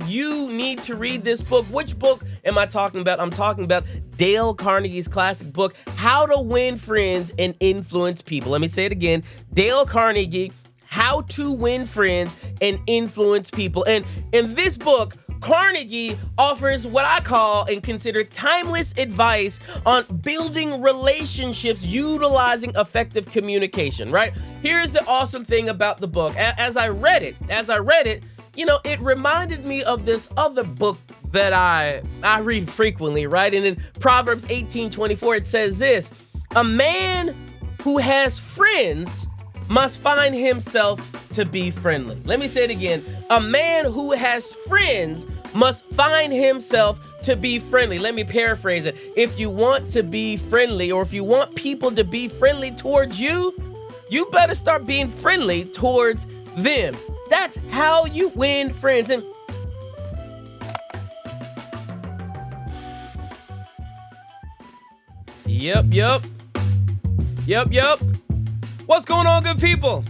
you need to read this book. Which book am I talking about? I'm talking about Dale Carnegie's classic book, How to Win Friends and Influence People. Let me say it again. Dale Carnegie, How to Win Friends and Influence People. And in this book, Carnegie offers what I call and consider timeless advice on building relationships utilizing effective communication, right? Here's the awesome thing about the book. As I read it, you know, it reminded me of this other book that I read frequently, right? And in Proverbs 18:24, it says this: a man who has friends must find himself to be friendly. Let me say it again. A man who has friends must find himself to be friendly. Let me paraphrase it. If you want to be friendly, or if you want people to be friendly towards you, you better start being friendly towards them. That's how you win friends. And Yep. What's going on, good people?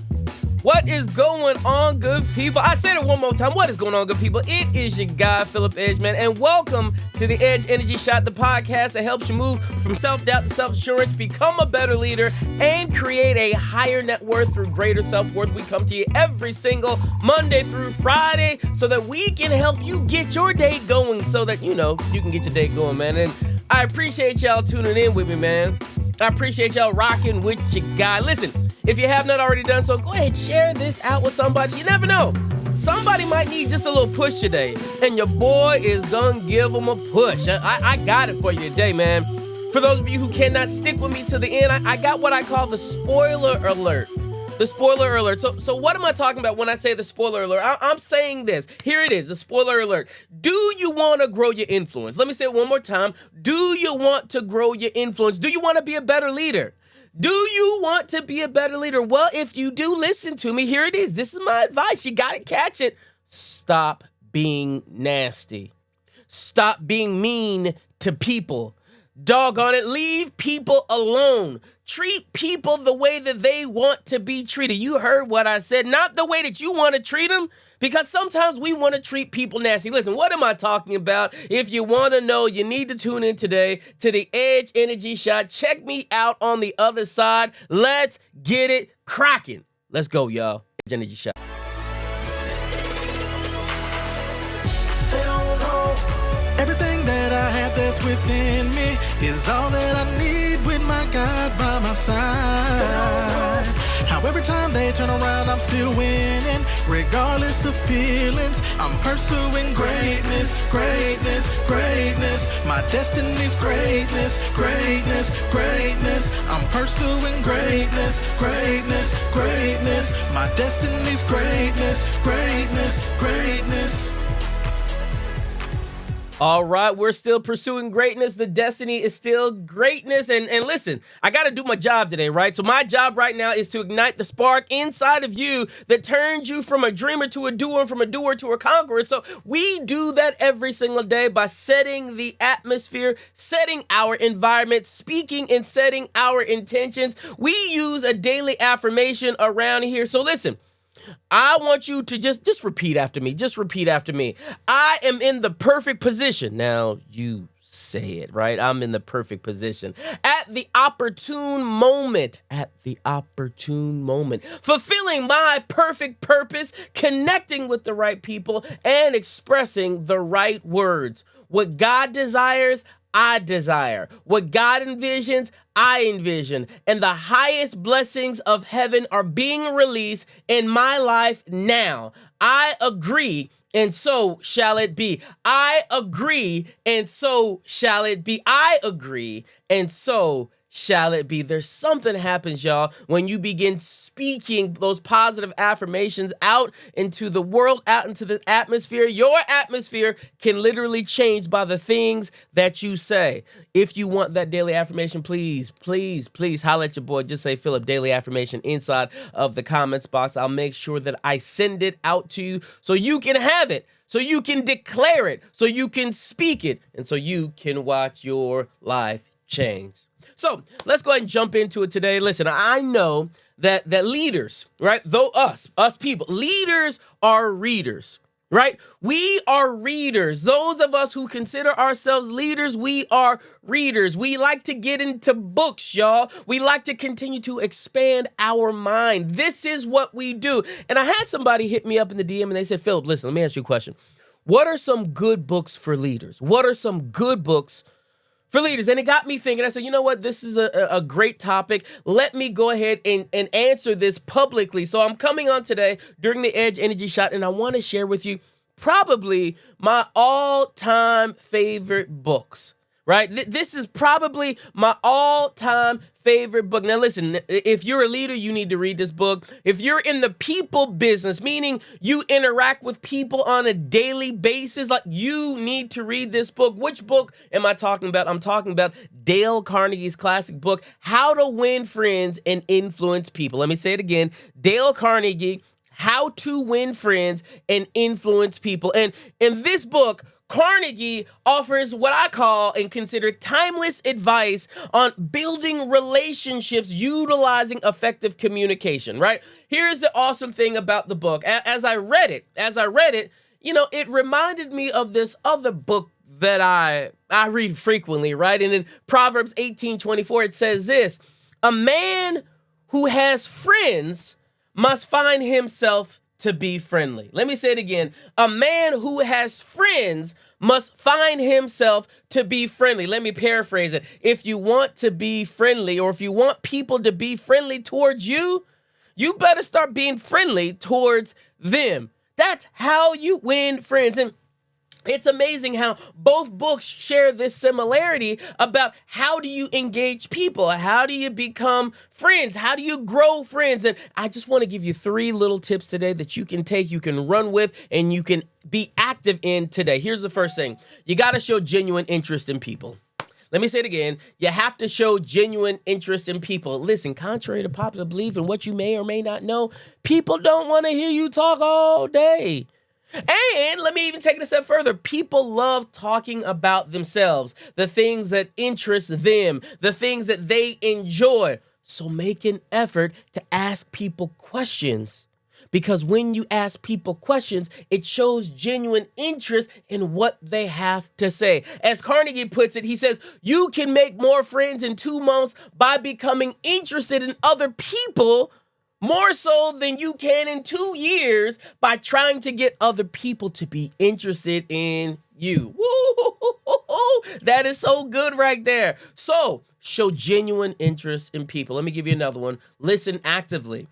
What is going on, good people? I said it one more time. What is going on, good people? It is your guy, Philip Edgeman, and welcome to the Edge Energy Shot, the podcast that helps you move from self-doubt to self-assurance, become a better leader, and create a higher net worth through greater self-worth. We come to you every single Monday through Friday so that we can help you get your day going, so that, you know, you can get your day going, man. And I appreciate y'all tuning in with me, man. I appreciate y'all rocking with your guy. Listen, if you have not already done so, go ahead, share this out with somebody. You never know. Somebody might need just a little push today, and your boy is gonna give them a push. I got it for you today, man. For those of you who cannot stick with me to the end, I got what I call the spoiler alert. The spoiler alert. So what am I talking about when I say the spoiler alert? I'm saying this. Here it is, the spoiler alert. Do you want to grow your influence? Let me say it one more time. Do you want to grow your influence? Do you want to be a better leader? Do you want to be a better leader? Well, if you do, listen to me. Here it is. This is my advice. You got to catch it. Stop being nasty. Stop being mean to people. Doggone it, leave people alone. Treat people the way that they want to be treated. You heard what I said, not the way that you want to treat them, because sometimes we want to treat people nasty. Listen, what am I talking about? If you want to know, you need to tune in today to the Edge Energy Shot. Check me out on the other side. Let's get it cracking. Let's go, y'all. Edge Energy Shot. Everything that I have that's within me is all that I need with my God by my side. How every time they turn around, I'm still winning, regardless of feelings. I'm pursuing greatness, greatness, greatness. My destiny's greatness, greatness, greatness. I'm pursuing greatness, greatness, greatness. My destiny's greatness, greatness, greatness. All right, we're still pursuing greatness. The destiny is still greatness. And listen, I got to do my job today, right? So my job right now is to ignite the spark inside of you that turns you from a dreamer to a doer, from a doer to a conqueror. So we do that every single day by setting the atmosphere, setting our environment, speaking and setting our intentions. We use a daily affirmation around here. So listen, I want you to just repeat after me. Just repeat after me. I am in the perfect position. Now you say it, right? I'm in the perfect position. At the opportune moment. At the opportune moment. Fulfilling my perfect purpose, connecting with the right people, and expressing the right words. What God desires, I desire. What God envisions, I envision. And the highest blessings of heaven are being released in my life now. I agree, and so shall it be. I agree, and so shall it be. I agree, and so shall it be. There's something happens, y'all, when you begin speaking those positive affirmations out into the world, out into the atmosphere. Your atmosphere can literally change by the things that you say. If you want that daily affirmation, please holler at your boy. Just say Philip Daily Affirmation inside of the comments box. I'll make sure that I send it out to you so you can have it, so you can declare it, so you can speak it, and so you can watch your life change. So let's go ahead and jump into it today. Listen, I know that leaders, right? Though us people, leaders are readers. right? We are readers. Those of us who consider ourselves leaders, we are readers. We like to get into books, y'all. We like to continue to expand our mind. This is what we do. And I had somebody hit me up in the DM and they said, Philip, listen, let me ask you a question. What are some good books for leaders? What are some good books for leaders? And it got me thinking. I said, you know what? This is a great topic. Let me go ahead and answer this publicly. So I'm coming on today during the Edge Energy Shot, and I want to share with you probably my all-time favorite books, right? This is probably my all-time favorite book. Now, listen, if you're a leader, you need to read this book. If you're in the people business, meaning you interact with people on a daily basis, like you need to read this book. Which book am I talking about? I'm talking about Dale Carnegie's classic book, How to Win Friends and Influence People. Let me say it again. Dale Carnegie, How to Win Friends and Influence People. And in this book, Carnegie offers what I call and consider timeless advice on building relationships utilizing effective communication, right? Here's the awesome thing about the book. As I read it, you know, it reminded me of this other book that I read frequently, right? And in Proverbs 18:24, it says this: a man who has friends must find himself to be friendly. Let me say it again. A man who has friends must find himself to be friendly. Let me paraphrase it. If you want to be friendly, or if you want people to be friendly towards you, you better start being friendly towards them. That's how you win friends. And it's amazing how both books share this similarity about how do you engage people? How do you become friends? How do you grow friends? And I just want to give you 3 little tips today that you can take, you can run with, and you can be active in today. Here's the first thing. You got to show genuine interest in people. Let me say it again. You have to show genuine interest in people. Listen, contrary to popular belief and what you may or may not know, people don't want to hear you talk all day. And let me even take it a step further. People love talking about themselves, the things that interest them, the things that they enjoy. So make an effort to ask people questions, because when you ask people questions, it shows genuine interest in what they have to say. As Carnegie puts it, he says, you can make more friends in 2 months by becoming interested in other people more so than you can in 2 years by trying to get other people to be interested in you. Woo-hoo-hoo-hoo-hoo. That is so good right there. So show genuine interest in people. Let me give you another one. Listen actively.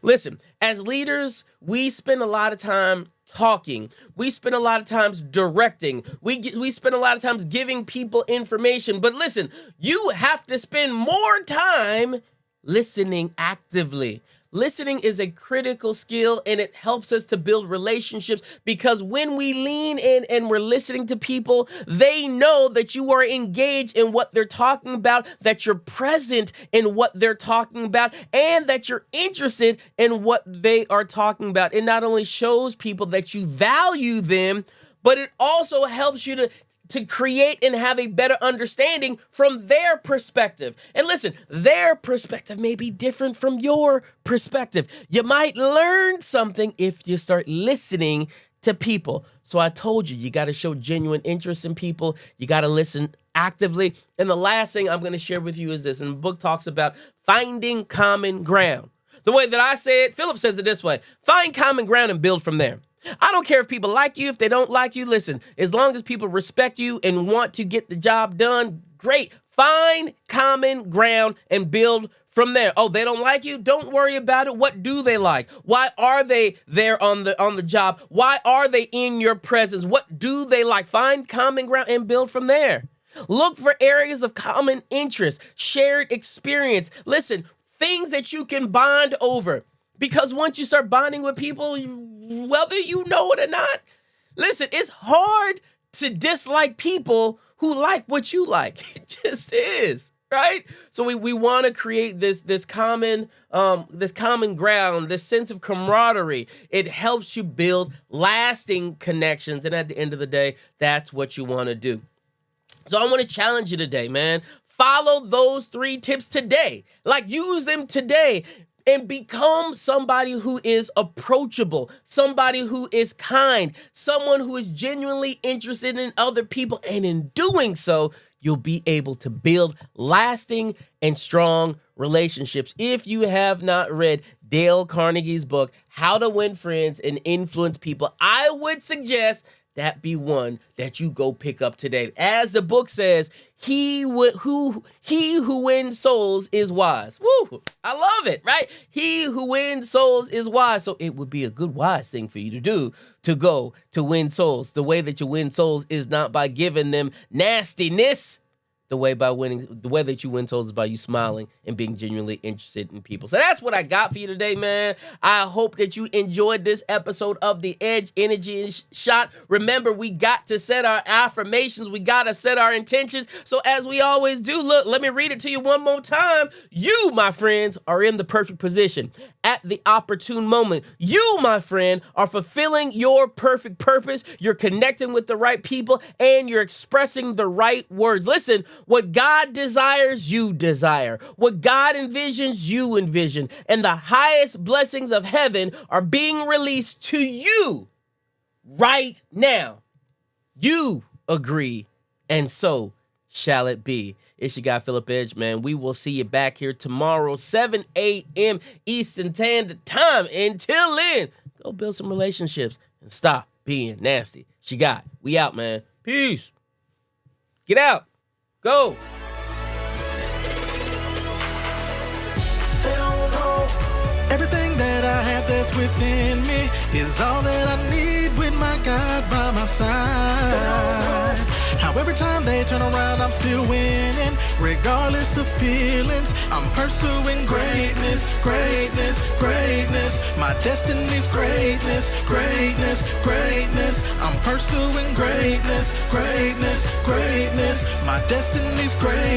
Listen, as leaders, we spend a lot of time talking. We spend a lot of times directing. We spend a lot of times giving people information. But listen, you have to spend more time listening actively. Listening is a critical skill, and it helps us to build relationships, because when we lean in and we're listening to people, they know that you are engaged in what they're talking about, that you're present in what they're talking about, and that you're interested in what they are talking about. It not only shows people that you value them, but it also helps you to create and have a better understanding from their perspective. And listen, their perspective may be different from your perspective. You might learn something if you start listening to people. So I told you, you got to show genuine interest in people. You got to listen actively. And the last thing I'm going to share with you is this. And the book talks about finding common ground. The way that I say it, Philip says it this way: find common ground and build from there. I don't care if people like you, if they don't like you. Listen, as long as people respect you and want to get the job done, great. Find common ground and build from there. Oh, they don't like you? Don't worry about it. What do they like? Why are they there on the job? Why are they in your presence? What do they like? Find common ground and build from there. Look for areas of common interest, shared experience. Listen, things that you can bond over. Because once you start bonding with people, whether you know it or not, listen, it's hard to dislike people who like what you like. It just is, right? So we want to create this common ground, this sense of camaraderie. It helps you build lasting connections, and at the end of the day, that's what you want to do. So I want to challenge you today, man. Follow those 3 tips today. Like, use them today. and become somebody who is approachable, somebody who is kind, someone who is genuinely interested in other people. And in doing so, you'll be able to build lasting and strong relationships. If you have not read Dale Carnegie's book, How to Win Friends and Influence People, I would suggest that be one that you go pick up today. As the book says, he who wins souls is wise. Woo! I love it, right? He who wins souls is wise. So it would be a good wise thing for you to do, to go to win souls. The way that you win souls is not by giving them nastiness. The way that you win souls is by you smiling and being genuinely interested in people. So that's what I got for you today, man. I hope that you enjoyed this episode of The Edge Energy Shot. Remember, we got to set our affirmations. We got to set our intentions. So as we always do, look, let me read it to you one more time. You, my friends, are in the perfect position at the opportune moment. You, my friend, are fulfilling your perfect purpose. You're connecting with the right people and you're expressing the right words. Listen, what God desires, you desire. What God envisions, you envision. And the highest blessings of heaven are being released to you right now. You agree, and so shall it be. It's your guy, Philip Edge, man. We will see you back here tomorrow, 7 a.m. Eastern Standard Time. Until then, go build some relationships and stop being nasty. We out, man. Peace. Get out. Go. They don't know everything that I have that's within me is all that I need with my God by my side. How every time they turn around, I'm still winning, regardless of feelings. I'm pursuing greatness, greatness, greatness. My destiny's greatness, greatness, greatness. I'm pursuing greatness, greatness, greatness. My destiny's greatness.